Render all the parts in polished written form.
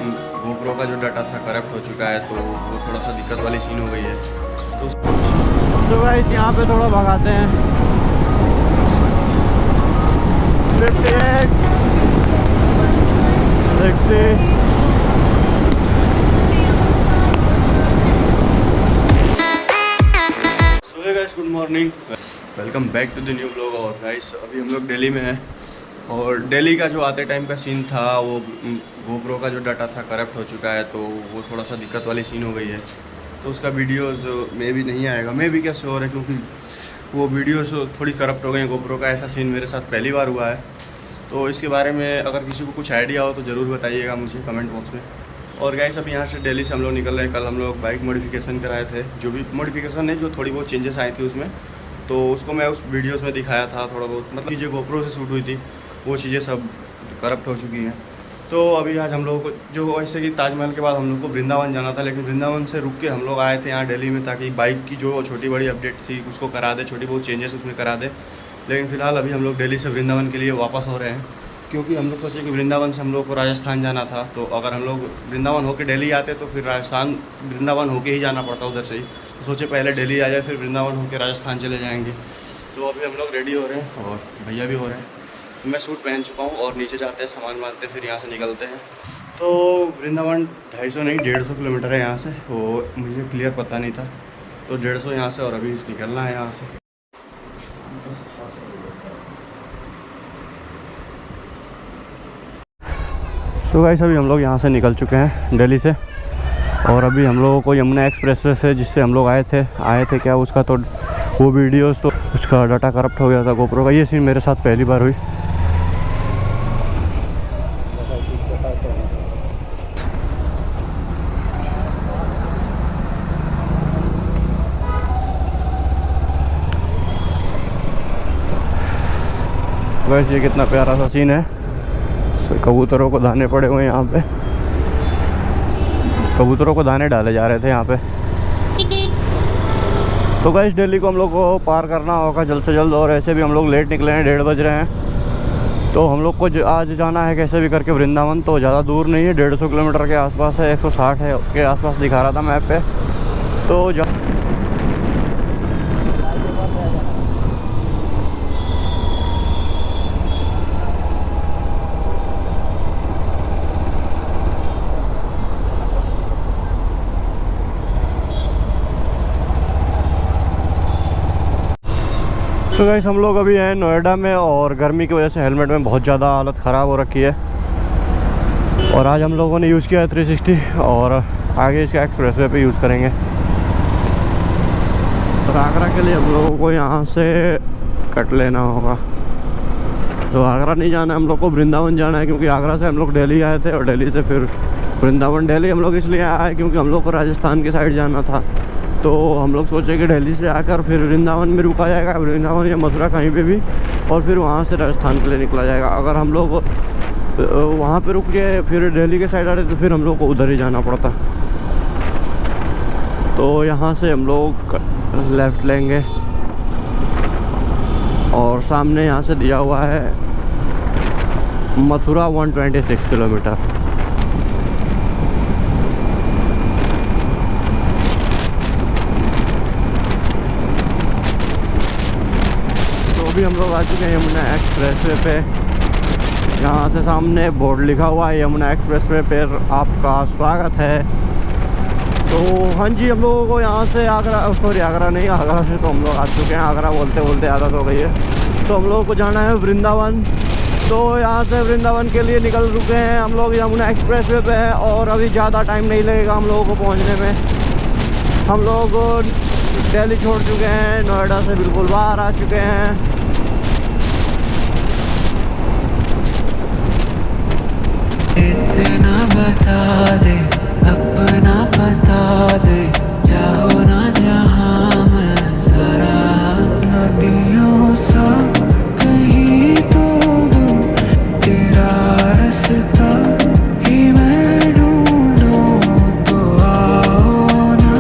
GoPro का जो data था करप्ट हो चुका है, तो वो थोड़ा सा दिक्कत वाली सीन हो गई है। तो गाइस यहाँ पे थोड़ा भगाते हैं 58 60। Good morning, welcome back to the new blog. और गाइस अभी हम लोग दिल्ली में हैं और दिल्ली का जो आते टाइम का सीन था, वो गोप्रो का जो डाटा था करप्ट हो चुका है, तो वो थोड़ा सा दिक्कत वाली सीन हो गई है। तो उसका वीडियोस में भी नहीं आएगा, मैं भी क्या श्योर है, क्योंकि वो वीडियोस थोड़ी करप्ट हो गई हैं। गोप्रो का ऐसा सीन मेरे साथ पहली बार हुआ है। तो इसके बारे में अगर किसी को कुछ आइडिया हो तो ज़रूर बताइएगा मुझे कमेंट बॉक्स में। और गाइस अभी यहाँ से दिल्ली से हम लोग निकल रहे हैं। कल हम लोग बाइक मॉडिफिकेशन कराए थे, जो भी मॉडिफिकेशन है, जो थोड़ी बहुत चेंजेस आई थी उसमें, तो उसको मैं उस वीडियोस में दिखाया था। थोड़ा बहुत मतलब चीज़ें गोप्रो से शूट हुई थी, वो चीज़ें सब करप्ट हो चुकी हैं। तो अभी आज हम लोगों को जो ऐसे कि ताजमहल के बाद हम लोग को वृंदावन जाना था, लेकिन वृंदावन से रुक के हम लोग आए थे यहाँ दिल्ली में, ताकि बाइक की जो छोटी बड़ी अपडेट थी उसको करा दे, छोटी बहुत चेंजेस उसमें करा दे। लेकिन फ़िलहाल अभी हम लोग दिल्ली से वृंदावन के लिए वापस हो रहे हैं, क्योंकि हम लोग सोचे कि वृंदावन से हम लोग को राजस्थान जाना था। तो अगर हम लोग वृंदावन होके दिल्ली आते तो फिर राजस्थान वृंदावन होके ही जाना पड़ता उधर से ही। तो सोचे पहले दिल्ली आ जाए, फिर वृंदावन होके राजस्थान चले जाएंगे। तो अभी हम लोग रेडी हो रहे हैं और भैया भी हो रहे हैं। मैं सूट पहन चुका हूँ और नीचे जाते हैं, सामान बांधते हैं, फिर यहाँ से निकलते हैं। तो वृंदावन 250 नहीं 150 किलोमीटर है यहाँ से, वो मुझे क्लियर पता नहीं था। तो 150 यहाँ से, और अभी निकलना है यहाँ से। तो गाइस अभी हम लोग यहाँ से निकल चुके हैं दिल्ली से, और अभी हम लोगों को यमुना एक्सप्रेसवे से, जिससे हम लोग आए थे क्या उसका, तो वो वीडियोस, तो उसका डाटा करप्ट हो गया था गोप्रो का। ये सीन मेरे साथ पहली बार हुई। गाइस ये कितना प्यारा सा सीन है। कबूतरों को दाने पड़े हुए हैं यहाँ पे, कबूतरों को दाने डाले जा रहे थे यहाँ पे। तो गाइस दिल्ली को हम लोग को पार करना होगा जल्द से जल्द, और ऐसे भी हम लोग लेट निकले हैं, 1:30 बज रहे हैं। तो हम लोग को आज जाना है कैसे भी करके वृंदावन। तो ज़्यादा दूर नहीं है, 150 किलोमीटर के आसपास है, 160 है के आसपास दिखा रहा था मैप पे। तो सो गाइस हम लोग अभी हैं नोएडा में, और गर्मी की वजह से हेलमेट में बहुत ज़्यादा हालत ख़राब हो रखी है। और आज हम लोगों ने यूज़ किया है 360, और आगे इसके एक्सप्रेसवे पे यूज़ करेंगे। और आगरा के लिए हम लोगों को यहाँ से कट लेना होगा। तो आगरा नहीं जाना है, हम लोग को वृंदावन जाना है, क्योंकि आगरा से हम लोग दिल्ली आए थे और दिल्ली से फिर वृंदावन। दिल्ली हम लोग इसलिए आए क्योंकि हम लोग को राजस्थान की साइड जाना था। तो हम लोग सोचे कि दिल्ली से आकर फिर वृंदावन में रुका जाएगा, वृंदावन या मथुरा कहीं पे भी, और फिर वहाँ से राजस्थान के लिए निकला जाएगा। अगर हम लोग वहाँ पे रुक के फिर दिल्ली के साइड आ रहे तो फिर हम लोग को उधर ही जाना पड़ता। तो यहाँ से हम लोग लेफ़्ट लेंगे, और सामने यहाँ से दिया हुआ है मथुरा 126 किलोमीटर। अभी हम लोग आ चुके हैं यमुना एक्सप्रेसवे पे। यहाँ से सामने बोर्ड लिखा हुआ है यमुना एक्सप्रेसवे पर आपका स्वागत है। तो हाँ जी, हम लोगों को यहाँ से आगरा नहीं, आगरा से तो हम लोग आ चुके हैं। आगरा बोलते बोलते आदत हो गई है। तो हम लोगों को जाना है वृंदावन। तो यहाँ से वृंदावन के लिए निकल रुके हैं हम लोग, यमुना एक्सप्रेसवे पे है, और अभी ज़्यादा टाइम नहीं लगेगा हम लोगों को पहुँचने में। हम लोग दिल्ली छोड़ चुके हैं, नोएडा से बिल्कुल बाहर आ चुके हैं। इतना बता दे, अपना बता दे, चाहो ना जहाँ मैं सारा नदियों सा कहीं तो दूं तेरा रास्ता ही मैं ढूंढूं। तो आओ ना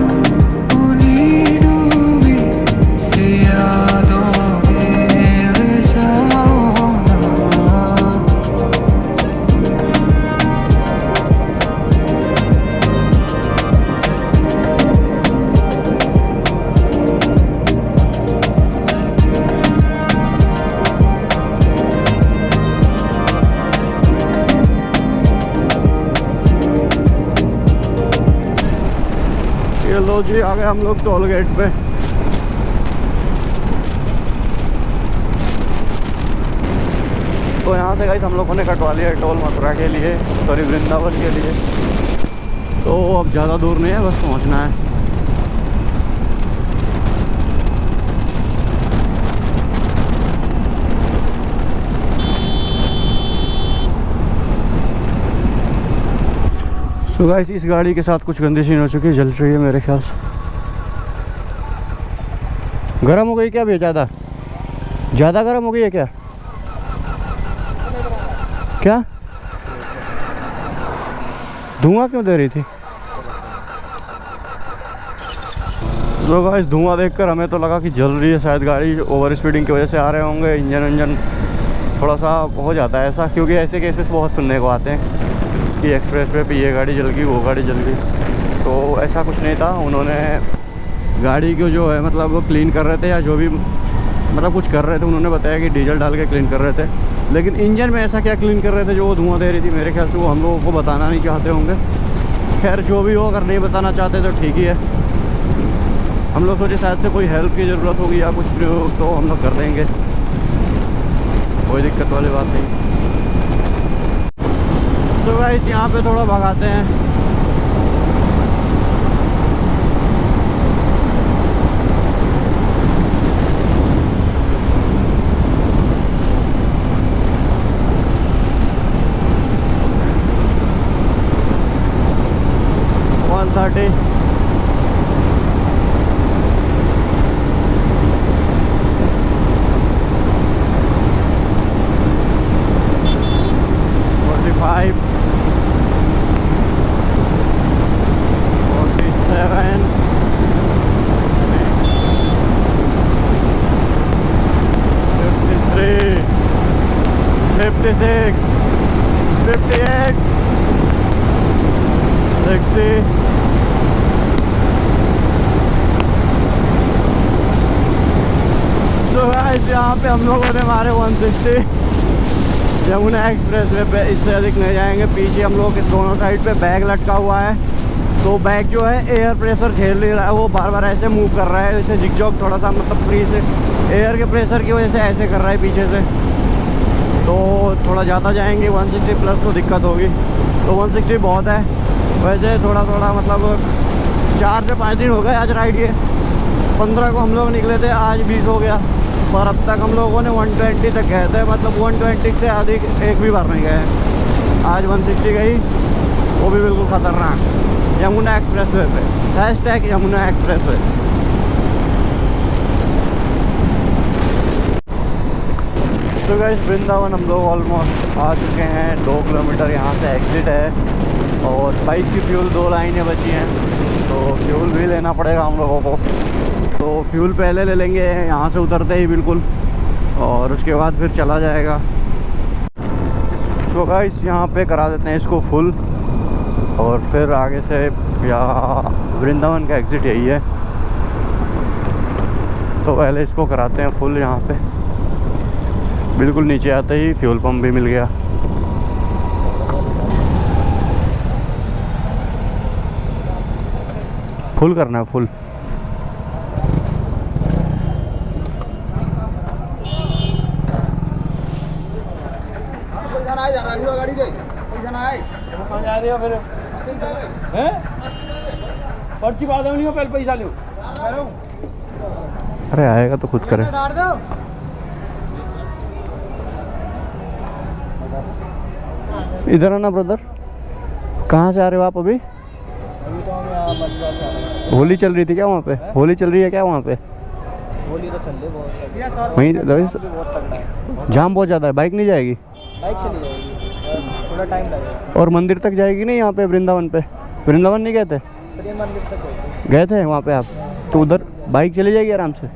उन्हीं डूबी सी यादों में जाओ ना। चलो जी आ गए हम लोग टोल गेट पे। तो यहाँ से गाइस हम लोगों ने कटवा लिया टोल मथुरा के लिए, सॉरी वृंदावन के लिए। तो अब ज़्यादा दूर नहीं है, बस पहुँचना है। तो गाइस इस गाड़ी के साथ कुछ गंदी सीन हो चुकी है, जल रही है मेरे ख्याल से। गर्म हो गई क्या भैया? ज़्यादा गर्म हो गई है क्या? क्या धुआं क्यों दे रही थी? तो गाइस धुआं देखकर हमें तो लगा कि जल रही है, शायद गाड़ी ओवर स्पीडिंग की वजह से आ रहे होंगे। इंजन थोड़ा सा हो जाता है ऐसा, क्योंकि ऐसे केसेस बहुत सुनने को आते हैं कि एक्सप्रेस वे पे ये गाड़ी जल गई, वो गाड़ी जल गई। तो ऐसा कुछ नहीं था, उन्होंने गाड़ी को जो है मतलब वो क्लीन कर रहे थे या जो भी मतलब कुछ कर रहे थे, उन्होंने बताया कि डीजल डाल के क्लीन कर रहे थे। लेकिन इंजन में ऐसा क्या क्लीन कर रहे थे जो वो धुआं दे रही थी? मेरे ख्याल से वो हम लोगों को बताना नहीं चाहते होंगे। खैर जो भी हो, अगर नहीं बताना चाहते तो ठीक ही है। हम लोग सोचे शायद से कोई हेल्प की ज़रूरत होगी या कुछ तो हम लोग कर देंगे, कोई दिक्कत वाली बात नहीं। तो गाइस यहाँ पे थोड़ा भगाते हैं। यहाँ पे हम लोगों ने मारे 160 यमुना एक्सप्रेस वे पे, इससे अधिक नहीं जाएंगे। पीछे हम लोग के दोनों साइड पे बैग लटका हुआ है, तो बैग जो है एयर प्रेशर झेल नहीं रहा है, वो बार बार ऐसे मूव कर रहा है, जैसे जिगजॉग थोड़ा सा मतलब फ्री से एयर के प्रेशर की वजह से ऐसे कर रहा है पीछे से। तो थोड़ा ज़्यादा जाएंगे, 160 प्लस तो दिक्कत होगी। तो 160 बहुत है वैसे, थोड़ा थोड़ा मतलब 4 से 5 दिन हो गए आज राइड ये। 15 को हम लोग निकले थे, आज 20 हो गया। पर अब तक हम लोगों ने 120 तक गए थे, मतलब 120 से अधिक एक भी बार नहीं गए। आज 160 गई, वो भी बिल्कुल ख़तरनाक यमुना एक्सप्रेस वे पे। #Yamuna express way. So guys Vrindavan हम लोग ऑलमोस्ट आ चुके हैं। 2 किलोमीटर यहाँ से एग्ज़िट है और बाइक की फ्यूल 2 लाइनें बची हैं, तो फ्यूल भी लेना पड़ेगा हम लोगों को। तो फ्यूल पहले ले लेंगे यहाँ से उतरते ही बिल्कुल, और उसके बाद फिर चला जाएगा। सो गाइस यहाँ पे करा देते हैं इसको फुल, और फिर आगे से या वृंदावन का एग्ज़िट यही है, तो पहले इसको कराते हैं फुल। यहाँ पे बिल्कुल नीचे आते ही फ्यूल पंप भी मिल गया। फुल करना है फुल। पर्ची बात नहीं हो, पहले पैसा लो। अरे आएगा तो खुद करे। इधर आना ब्रदर। कहाँ से आ रहे हो आप अभी? अभी तो हम यहाँ मथुरा से आ रहे हैं। होली चल रही थी क्या वहाँ पे? होली चल रही है क्या वहाँ पे? होली तो चल रही बहुत। वहीं बहुत तगड़ा है। जाम बहुत ज़्यादा है, बाइक नहीं जाएगी? बाइक चली जाएगी, थोड़ा टाइम लगेगा। और मंदिर तक जाएगी नहीं यहाँ पे वृंदावन पे? वृंदावन नहीं गए थे? प्रेम मंदिर तक गए थे वहाँ पे आप? तो उधर बाइक चली जाएगी आराम से।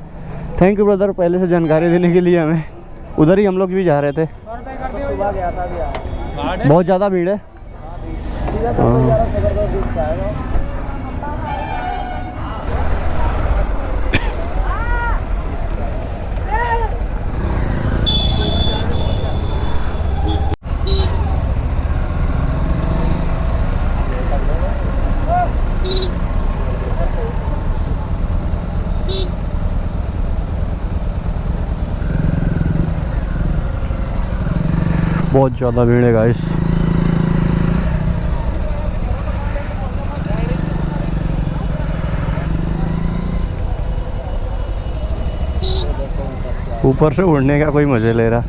थैंक यू ब्रदर पहले से जानकारी देने के लिए हमें। उधर ही हम लोग भी जा रहे थे। सुबह गया था अभी। बहुत ज़्यादा भीड़ है। बहुत ज़्यादा भीड़ है गाइस। ऊपर से उड़ने का कोई मज़े ले रहा।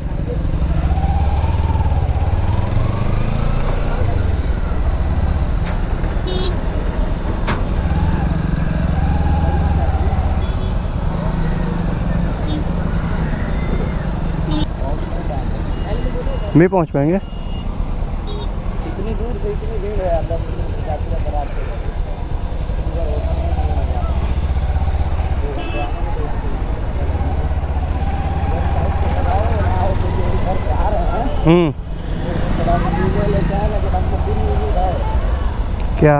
नहीं पहुंच पाएंगे। इतनी दूर से इतनी भीड़ है, 10 मिनट जाती है बरात के। क्या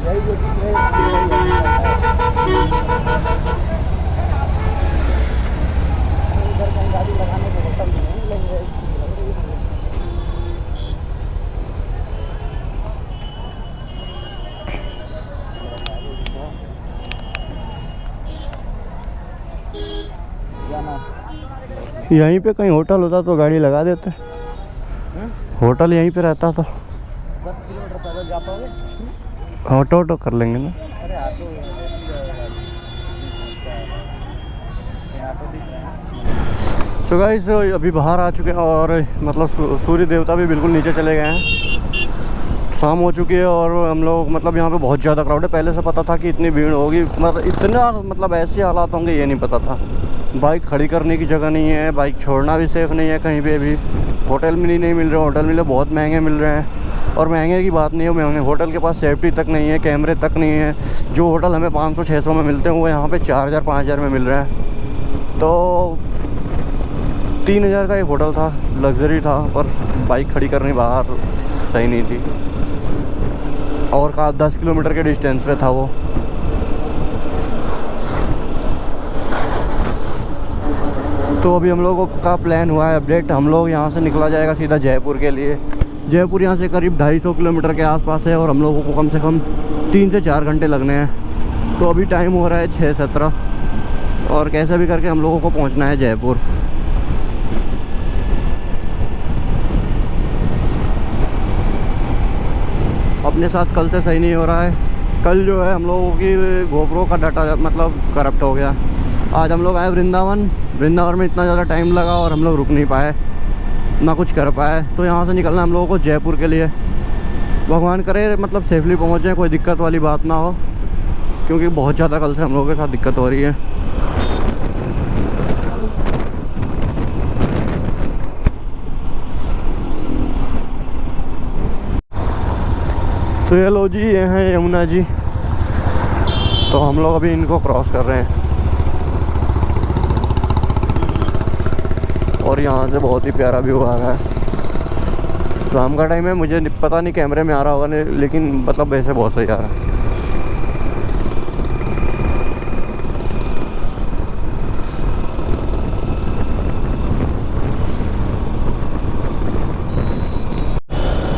यही जो इधर कहीं गाड़ी लगाने को होटल में नहीं लेंगे। यहीं पे कहीं होटल होता तो गाड़ी लगा देते। होटल यहीं पे रहता तो 10 किलोमीटर पैदल जा पाओगे? ऑटो कर लेंगे ना। अरे ऑटो दिख रहे हैं। सो गाइस अभी बाहर आ चुके हैं और मतलब सूर्य देवता भी बिल्कुल नीचे चले गए हैं। शाम हो चुकी है और हम लोग मतलब यहाँ पे बहुत ज़्यादा क्राउड है। पहले से पता था कि इतनी भीड़ होगी, मतलब इतना मतलब ऐसे हालात होंगे ये नहीं पता था। बाइक खड़ी करने की जगह नहीं है, बाइक छोड़ना भी सेफ़ नहीं है कहीं पे भी। होटल में नहीं मिल रहे, होटल मिले बहुत महंगे मिल रहे हैं। और महंगे की बात नहीं है, महंगे होटल के पास सेफ्टी तक नहीं है, कैमरे तक नहीं है। जो होटल हमें 500-600 में मिलते हैं वो यहाँ पे 4000-5000 में मिल रहे हैं। तो 3000 का एक होटल था, लग्जरी था, पर बाइक खड़ी करनी बाहर सही नहीं थी। और कहा 10 किलोमीटर के डिस्टेंस पे था वो। तो अभी हम लोगों का प्लान हुआ है अपडेट। हम लोग यहाँ से निकला जाएगा सीधा जयपुर के लिए। जयपुर यहाँ से करीब 250 किलोमीटर के आसपास है और हम लोगों को कम से कम 3 से 4 घंटे लगने हैं। तो अभी टाइम हो रहा है 6:17 और कैसे भी करके हम लोगों को पहुँचना है जयपुर। अपने साथ कल से सही नहीं हो रहा है। कल जो है हम लोगों की गोप्रो का डाटा मतलब करप्ट हो गया। आज हम लोग आए वृंदावन में इतना ज़्यादा टाइम लगा और हम लोग रुक नहीं पाए, ना कुछ कर पाए। तो यहाँ से निकलना हम लोगों को जयपुर के लिए। भगवान करे मतलब सेफली पहुँचे, कोई दिक्कत वाली बात ना हो, क्योंकि बहुत ज़्यादा कल से हम लोगों के साथ दिक्कत हो रही है। तो ये लो जी, ये हैं यमुना जी। तो हम लोग अभी इनको क्रॉस कर रहे हैं और यहाँ से बहुत ही प्यारा व्यू आ रहा है। शाम का टाइम है, मुझे पता नहीं कैमरे में आ रहा होगा नहीं, लेकिन मतलब वैसे बहुत सही आ रहा है।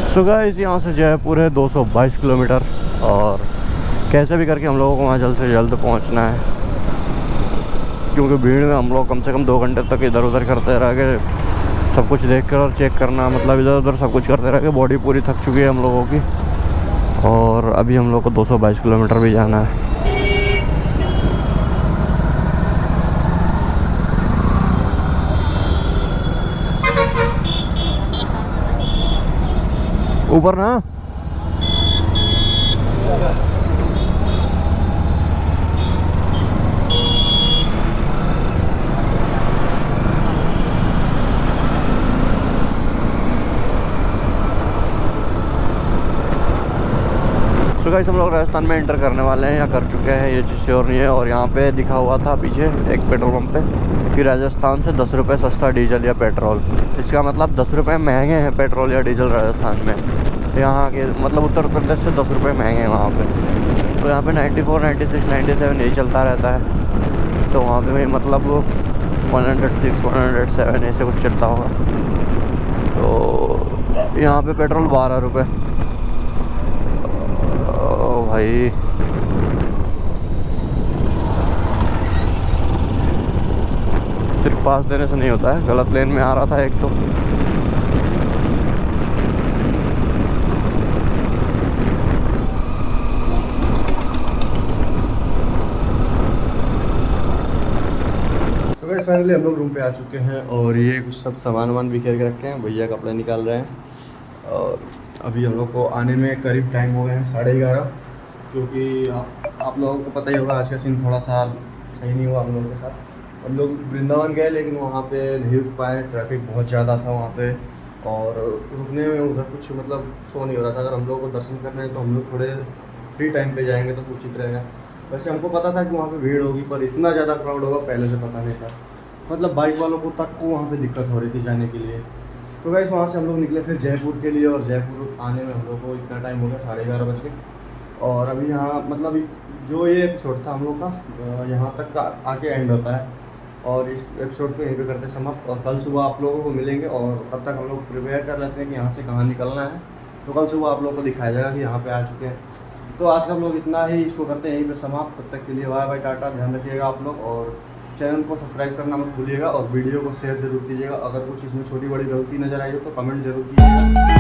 सो गाइस यहाँ से जयपुर है 222 किलोमीटर और कैसे भी करके हम लोगों को वहाँ जल्द से जल्द पहुँचना है, क्योंकि भीड़ में हम लोग कम से कम 2 घंटे तक इधर उधर करते रह गए। सब कुछ देख कर और चेक करना, मतलब इधर उधर सब कुछ करते रह गए। बॉडी पूरी थक चुकी है हम लोगों की और अभी हम लोग को 222 किलोमीटर भी जाना है। ऊपर ना सो गाइस हम लोग राजस्थान में एंटर करने वाले हैं या कर चुके हैं, ये चीज़ श्योर नहीं है। और यहाँ पे दिखा हुआ था पीछे एक पेट्रोल पंप पे कि राजस्थान से 10 रुपये सस्ता डीजल या पेट्रोल। इसका मतलब 10 रुपये महंगे हैं पेट्रोल या डीजल राजस्थान में। यहाँ के मतलब उत्तर प्रदेश से 10 रुपये महंगे हैं वहाँ पे। तो यहाँ पे 94, 96, 97 यही चलता रहता है। तो वहाँ पे मतलब 106, 107 ऐसे कुछ चलता होगा। तो यहाँ पे पेट्रोल 12 रुपये। भाई सिर्फ पास देने से नहीं होता है, गलत लेन में आ रहा था एक तो गाइस फाइनली हम लोग रूम पे आ चुके हैं और ये कुछ सब सामान बिखेर के रखे हैं, भैया कपड़े निकाल रहे हैं। और अभी हम लोग को आने में करीब टाइम हो गए हैं 11:30, क्योंकि आप लोगों को पता ही होगा आज का सीन थोड़ा सा सही नहीं हुआ हम लोगों के साथ। हम लोग वृंदावन गए लेकिन वहाँ पे नहीं रुक पाए, ट्रैफिक बहुत ज़्यादा था वहाँ पे और रुकने में उधर कुछ मतलब शो नहीं हो रहा था। अगर हम लोग को दर्शन करना है तो हम लोग थोड़े फ्री टाइम पे जाएंगे तो उचित रहेगा। वैसे हमको पता था कि वहाँ पे भीड़ होगी, पर इतना ज़्यादा क्राउड होगा पहले से पता नहीं था। मतलब बाइक वालों को तक को वहाँ पे दिक्कत हो रही थी जाने के लिए। तो गाइस वहाँ से हम लोग निकले फिर जयपुर के लिए, और जयपुर आने में हम लोग को इतना टाइम हो गया 11:30 बज के। और अभी यहाँ मतलब जो ये एपिसोड था हम लोग का यहाँ तक का आके एंड होता है, और इस एपिसोड को यहीं पे करते समाप्त। और कल सुबह आप लोगों को मिलेंगे, और तब तक हम लोग प्रिपेयर कर लेते हैं कि यहाँ से कहाँ निकलना है। तो कल सुबह आप लोगों को दिखाया जाएगा कि यहाँ पे आ चुके हैं। तो आज का हम लोग इतना ही इसको करते हैं यहीं पे समाप्त। तब तक के लिए बाय बाय, टाटा, ध्यान रखिएगा आप लोग, और चैनल को सब्सक्राइब करना मत भूलिएगा, और वीडियो को शेयर जरूर कीजिएगा। अगर कुछ इसमें छोटी बड़ी गलती नज़र आई हो तो कमेंट जरूर कीजिएगा।